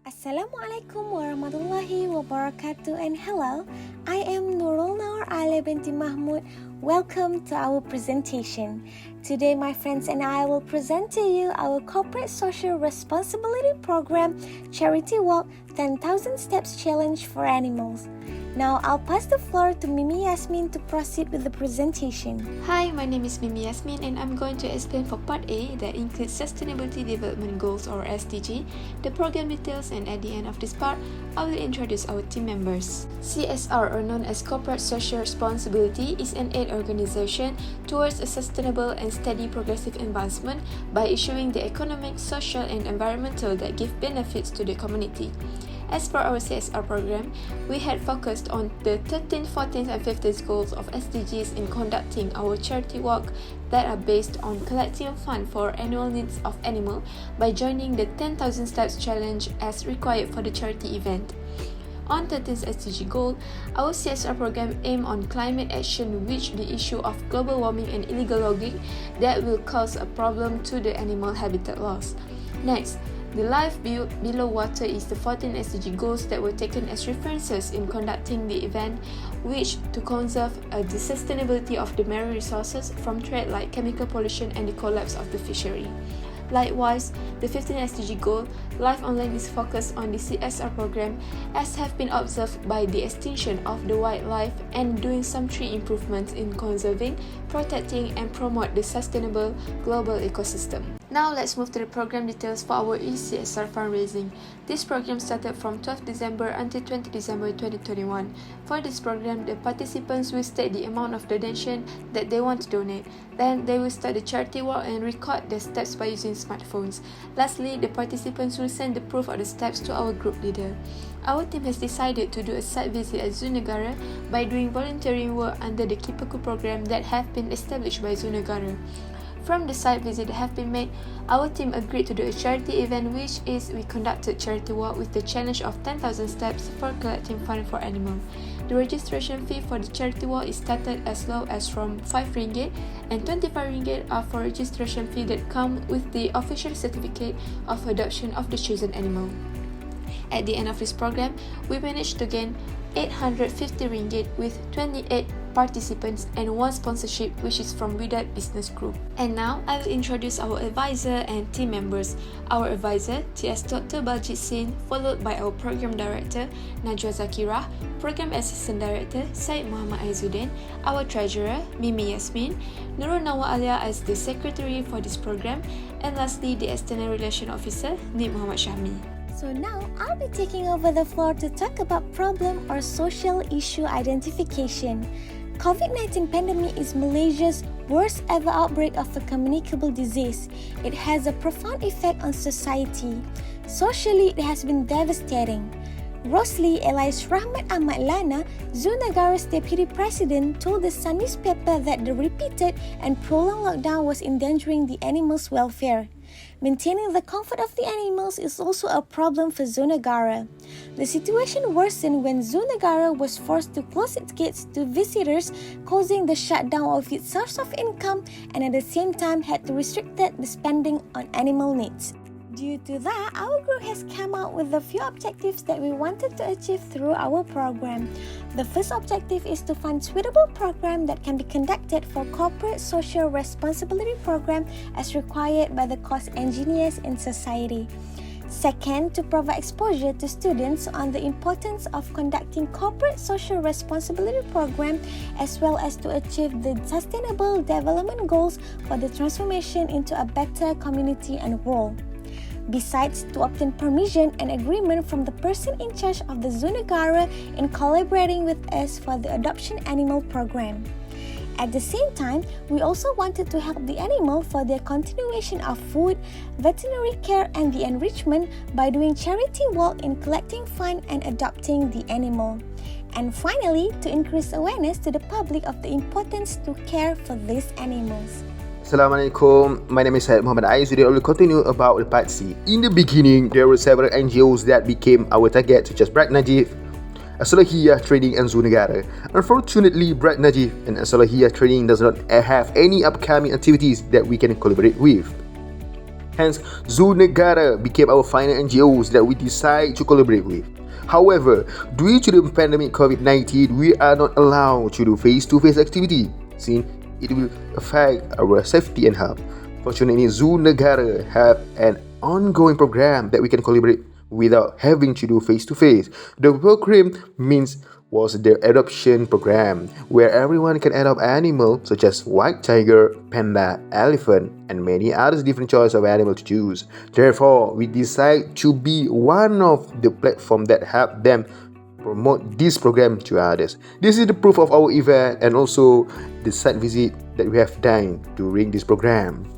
Assalamualaikum warahmatullahi wabarakatuh, and hello, I am Nurul Noor Ali binti Mahmud. Welcome to our presentation. Today my friends and I will present to you our Corporate Social Responsibility Program Charity Walk 10,000 Steps Challenge for Animals. Now I'll pass the floor to Mimi Yasmin to proceed with the presentation. Hi, my name is Mimi Yasmin and I'm going to explain for Part A that includes Sustainability Development Goals or SDG, the program details, and at the end of this part, I will introduce our team members. CSR, or known as Corporate Social Responsibility, is an aid organization towards a sustainable and steady progressive advancement by issuing the economic, social, and environmental that give benefits to the community. As for our CSR program, we had focused on the 13th, 14th, and 15th goals of SDGs in conducting our charity walk that are based on collecting funds for annual needs of animals by joining the 10,000 Steps Challenge as required for the charity event. On 13th SDG goal, our CSR program aimed on climate action, which the issue of global warming and illegal logging that will cause a problem to the animal habitat loss. Next, the life below water is the 14 SDG goals that were taken as references in conducting the event, which to conserve the sustainability of the marine resources from threats like chemical pollution and the collapse of the fishery. Likewise, the 15 SDG goal, Life on Land, is focused on the CSR program as have been observed by the extinction of the wildlife and doing some tree improvements in conserving, protecting, and promote the sustainable global ecosystem. Now let's move to the program details for our e-CSR fundraising. This program started from 12 December until 20 December 2021. For this program, the participants will state the amount of donation that they want to donate. Then they will start the charity walk and record the steps by using smartphones. Lastly, the participants will send the proof of the steps to our group leader. Our team has decided to do a site visit at Zoo Negara by doing volunteering work under the Kipaku program that have been established by Zoo Negara. From the site visit that have been made, our team agreed to do a charity event, which is we conducted charity walk with the challenge of 10,000 steps for collecting funds for animals. The registration fee for the charity walk is started as low as from 5 ringgit, and 25 ringgit are for registration fee that come with the official certificate of adoption of the chosen animal. At the end of this program, we managed to gain 850 ringgit with 28 participants and one sponsorship, which is from Widat Business Group. And now I will introduce our advisor and team members. Our advisor, TS Dr. Baljit Singh, followed by our program director, Najwa Zakirah, program assistant director, Syed Muhammad Aizuddin, our treasurer, Mimi Yasmin, Nurul Nawa Alia as the secretary for this program, and lastly, the external relation officer, Nib Muhammad Shahmi. So now I'll be taking over the floor to talk about problem or social issue identification. COVID-19 pandemic is Malaysia's worst ever outbreak of a communicable disease. It has a profound effect on society. Socially, it has been devastating. Rosli Elias Rahmat Ahmad Lana, Zoo Negara's deputy president, told the Sun newspaper that the repeated and prolonged lockdown was endangering the animals' welfare. Maintaining the comfort of the animals is also a problem for Zoo Negara. The situation worsened when Zoo Negara was forced to close its gates to visitors, causing the shutdown of its source of income, and at the same time had to restrict the spending on animal needs. Due to that, our group has come out with a few objectives that we wanted to achieve through our program. The first objective is to find suitable program that can be conducted for corporate social responsibility program as required by the cost engineers in society. Second, to provide exposure to students on the importance of conducting corporate social responsibility program as well as to achieve the sustainable development goals for the transformation into a better community and world. Besides, to obtain permission and agreement from the person in charge of the Zoo Negara in collaborating with us for the adoption animal program. At the same time, we also wanted to help the animal for their continuation of food, veterinary care, and the enrichment by doing charity walk in collecting funds and adopting the animal. And finally, to increase awareness to the public of the importance to care for these animals. Assalamualaikum, my name is Syed Muhammad Aizuddin. I will continue about the part C. In the beginning, there were several NGOs that became our target, such as Brad Najib, Assalamualaikum Trading, and Zoo Negara. Unfortunately, Brad Najib and Assalamualaikum Trading does not have any upcoming activities that we can collaborate with. Hence, Zoo Negara became our final NGOs that we decide to collaborate with. However, due to the pandemic COVID-19, we are not allowed to do face-to-face activity, since it will affect our safety and health. Fortunately, Zoo Negara have an ongoing program that we can collaborate without having to do face-to-face. The program was their adoption program, where everyone can adopt animals such as white tiger, panda, elephant, and many others different choice of animal to choose. Therefore, we decide to be one of the platform that help them promote this program to others. This is the proof of our event and also the site visit that we have done during this program.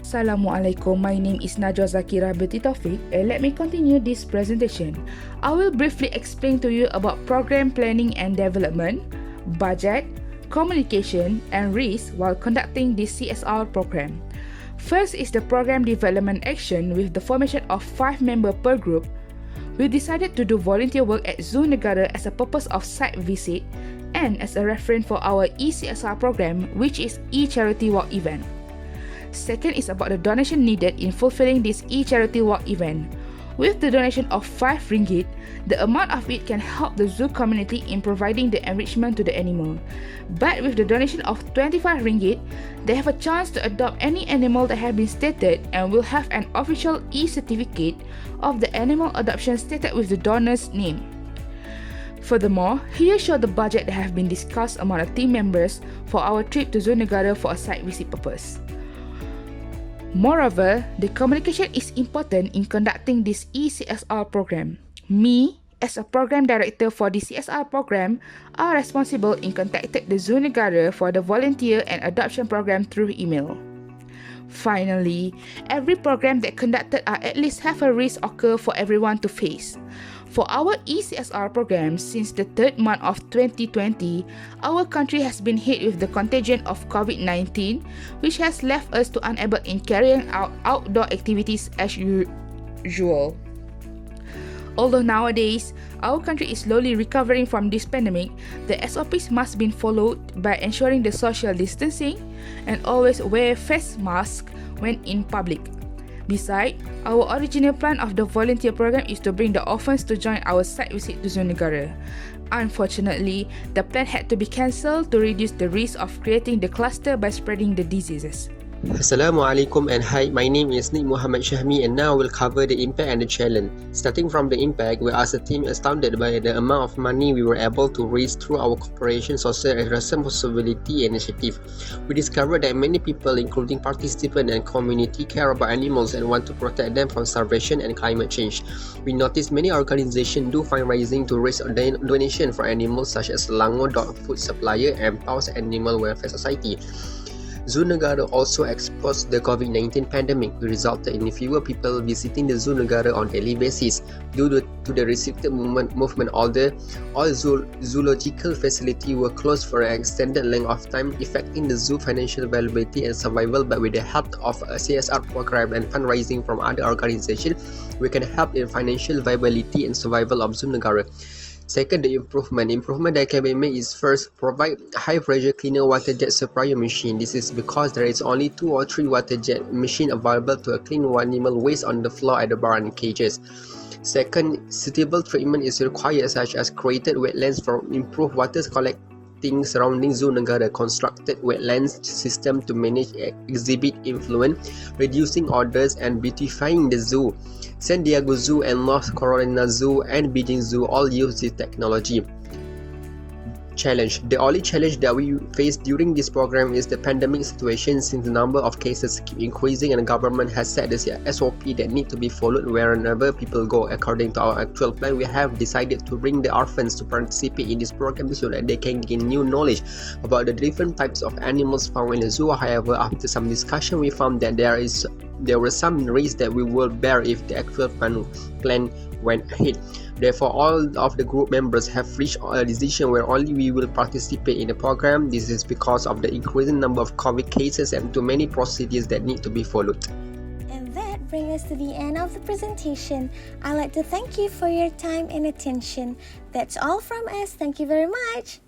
Assalamualaikum, my name is Najwa Zakira binti Taufik and let me continue this presentation. I will briefly explain to you about program planning and development, budget, communication and risk while conducting this CSR program. First is the program development action with the formation of 5 members per group. We decided to do volunteer work at Zoo Negara as a purpose of site visit and as a reference for our e-CSR program, which is e-charity walk event. Second is about the donation needed in fulfilling this e-charity walk event. With the donation of 5 ringgit, the amount of it can help the zoo community in providing the enrichment to the animal. But with the donation of 25 ringgit, they have a chance to adopt any animal that have been stated and will have an official e-certificate of the animal adoption stated with the donor's name. Furthermore, here show the budget that have been discussed among the team members for our trip to Zoo Negara for a site visit purpose. Moreover, the communication is important in conducting this e-CSR program. Me, as a program director for the CSR program, are responsible in contacting the Zoo Negara for the volunteer and adoption program through email. Finally, every program that conducted are at least have a risk occur for everyone to face. For our e-CSR program, since the 3rd month of 2020, our country has been hit with the contagion of COVID-19, which has left us to unable in carrying out outdoor activities as usual. Although nowadays, our country is slowly recovering from this pandemic, the SOPs must be followed by ensuring the social distancing and always wear face mask when in public. Besides, our original plan of the volunteer program is to bring the orphans to join our site visit to Zoo Negara. Unfortunately, the plan had to be cancelled to reduce the risk of creating the cluster by spreading the diseases. Assalamualaikum and hi, my name is Nik Muhammad Shahmi and now we'll cover the impact and the challenge. Starting from the impact, we as a team astounded by the amount of money we were able to raise through our cooperation social responsibility initiative. We discovered that many people, including participants and community, care about animals and want to protect them from starvation and climate change. We noticed many organizations do fundraising to raise donation for animals such as Lango Dog Food Supplier and Paus Animal Welfare Society. Zoo Negara also exposed the COVID-19 pandemic, which resulted in fewer people visiting the Zoo Negara on daily basis. Due to the restricted movement order, all zoological facilities were closed for an extended length of time, affecting the zoo financial viability and survival. But with the help of a CSR program and fundraising from other organizations, we can help in financial viability and survival of Zoo Negara. Second, the improvement that can be made is first, provide high pressure cleaner water jet supplier machine. This is because there is only 2 or 3 water jet machine available to clean animal waste on the floor at the barn cages. Second, suitable treatment is required, such as created wetlands for improved water collecting surrounding Zoo Negara, constructed wetlands system to manage exhibit influence, reducing orders and beautifying the zoo. San Diego Zoo and North Carolina Zoo and Beijing Zoo all use this technology. Challenge. The only challenge that we face during this program is the pandemic situation, since the number of cases keep increasing and the government has set the SOP that need to be followed wherever people go. According to our actual plan, we have decided to bring the orphans to participate in this program so that they can gain new knowledge about the different types of animals found in the zoo. However, after some discussion, we found that there is there were some risks that we will bear if the actual plan went ahead. Therefore, all of the group members have reached a decision where only we will participate in the program. This is because of the increasing number of COVID cases and too many procedures that need to be followed. And that brings us to the end of the presentation. I'd like to thank you for your time and attention. That's all from us. Thank you very much.